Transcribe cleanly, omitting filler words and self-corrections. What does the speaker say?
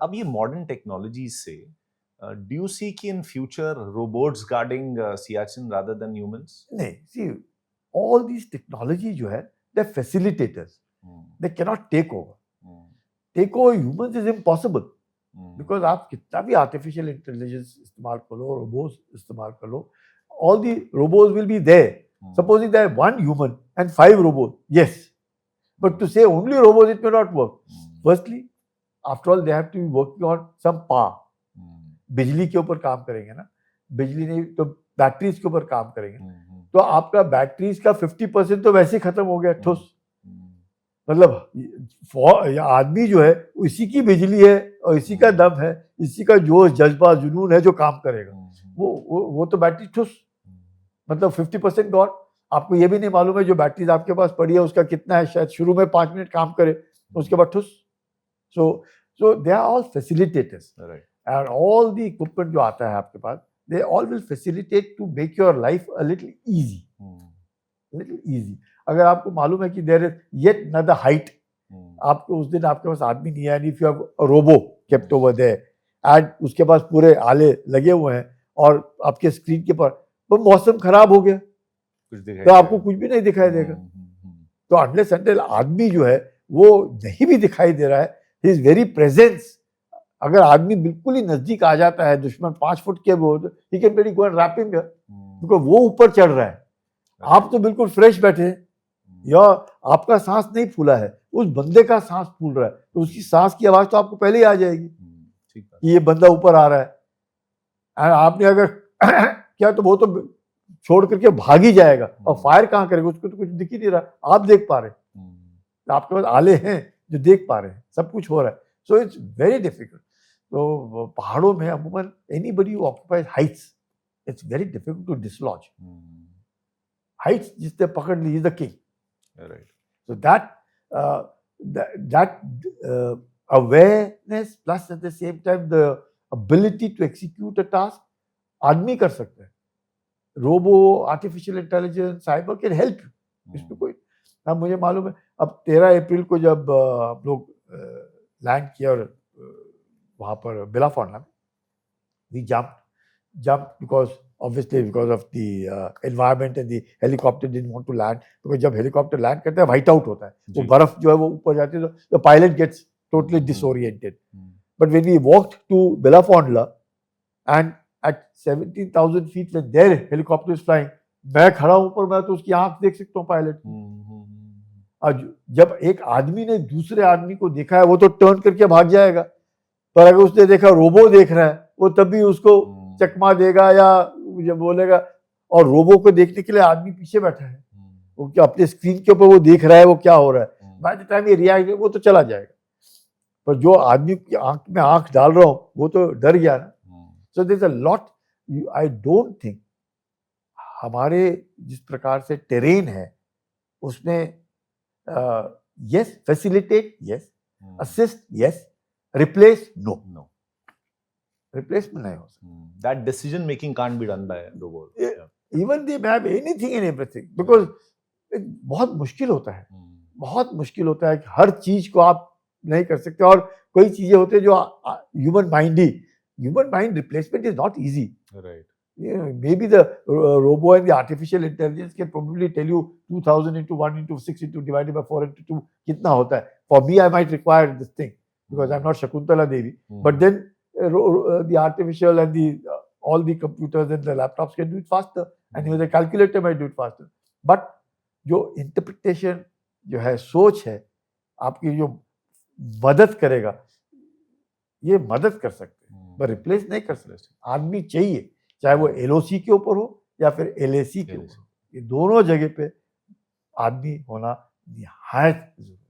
अब ये modern technology से डू यू सी कि in future robots guarding Siachen rather than humans? नहीं, सी ऑल दीज टेक्नोलॉजी जो है they facilitators, they can not take over humans is impossible. Because आप कितना भी आर्टिफिशियल इंटेलिजेंस इस्तेमाल करो, रोबोट्स इस्तेमाल करो, all the robots will be there. Supposing there are one human and 5 robots, yes. But to say only robots, it may not work. Firstly, after all, they have to be working on some power. बिजली के ऊपर काम करेंगे ना, बिजली नहीं तो batteries के ऊपर काम करेंगे, तो आपका बैटरीज का 50% तो वैसे ही खत्म हो गया ठुस। मतलब आदमी जो है इसी की बिजली है और इसी का दम है, इसी का जोश जज्बा जुनून है जो काम करेगा, वो तो बैटरी ठुस, मतलब 50% गॉड। आपको ये भी नहीं मालूम है जो बैटरीज आपके पास पड़ी है उसका कितना है, शायद शुरू में 5 मिनट काम करे उसके बाद ठुस। So they are all facilitators, and all the equipment जो आता है आपके पास, they all will facilitate to make your life a little easy. अगर आपको मालूम है कि there is yet another height, आपको उस दिन आपके पास आदमी नहीं है, if you have a robo kept over there and उसके पास पूरे आले लगे हुए हैं और आपके स्क्रीन के पर तो मौसम खराब हो गया तो आपको कुछ भी नहीं दिखाई देगा। तो अनलेस अनटिल आदमी जो है वो नहीं भी दिखाई दे रहा है, हिज वेरी प्रेजेंस, अगर आदमी बिल्कुल ही नजदीक आ जाता है, दुश्मन 5 फुट के वो, he can very go and wrap him, because वो ऊपर चढ़ रहा है, आप तो बिल्कुल फ्रेश बैठे हैं, या आपका सांस नहीं फूला है, उस बंदे का सांस फूल रहा है, तो उसकी सांस की आवाज तो आपको पहले ही आ जाएगी कि ये बंदा ऊपर आ रहा है। एंड आपने अगर क्या तो वो तो छोड़ करके भाग ही जाएगा, और फायर कहाँ करेगा, उसको तो कुछ दिख ही नहीं रहा, आप देख पा रहे हैं, तो आपके पास आले हैं जो देख पा रहे हैं, सब कुछ हो रहा है। So it's very difficult. तो पहाड़ों में अमूमन anybody who occupies heights, it's very difficult to dislodge. Heights जिसने पकड़ ली is the king, right? So that awareness plus at the same time the ability to execute a task आदमी कर सकते हैं, robo, artificial intelligence, cyber can help you, इसमें कोई। अब मुझे मालूम है, अब 13 अप्रैल को जब हम लोग लैंड किया और वहाँ पर बिलाफोर्ना में, we jumped because of the environment and the helicopter didn't want to land, because जब हेलीकॉप्टर लैंड करता है व्हाइट आउट होता है, वो बर्फ जो है वो ऊपर जाती है, तो the pilot gets totally disoriented. But when we walked to Belafonla and at 17,000 feet when their helicopter is flying, मैं खड़ा हूं पर मैं तो उसकी आंख देख सकता हूँ पायलट की। और जब एक आदमी ने दूसरे आदमी को देखा है वो तो टर्न करके भाग जाएगा, पर अगर उसने देखा रोबो देख रहा है वो तब भी उसको चकमा देगा या जब बोलेगा, और रोबो को देखने के लिए आदमी पीछे बैठा है, वो क्या अपने स्क्रीन के ऊपर वो देख रहा है वो क्या हो रहा है, बाय द टाइम ये रिएक्ट वो तो चला जाएगा, पर जो आदमी की आंख में आंख डाल रहा हूं वो तो डर गया ना। So there is a lot, I don't think हमारे जिस प्रकार से टेरेन है उसमें yes facilitate yes, assist yes, replace no, replacement नहीं हो सकता। That decision making can't be done by robot, even they have anything and everything, because बहुत मुश्किल होता है, बहुत मुश्किल होता है कि हर चीज को आप नहीं कर सकते, और कोई चीजें होते हैं जो human mind replacement is not easy, right? Maybe the robo and the artificial intelligence can probably tell you 2000 into 1 into 6 into divided by 4 into 2 कितना होता है. For me, I might require this thing because I'm not Shakuntala Devi. But then the artificial and the all the computers and the laptops can do it faster, and even the calculator might do it faster. But जो interpretation जो है, सोच है आपकी, जो मदद करेगा, ये मदद कर सकते हैं पर रिप्लेस नहीं कर सकते। आदमी चाहिए, चाहे वो एलओसी के ऊपर हो या फिर एलएसी के ऊपर, ये दोनों जगह पे आदमी होना निहायत जरूरी है।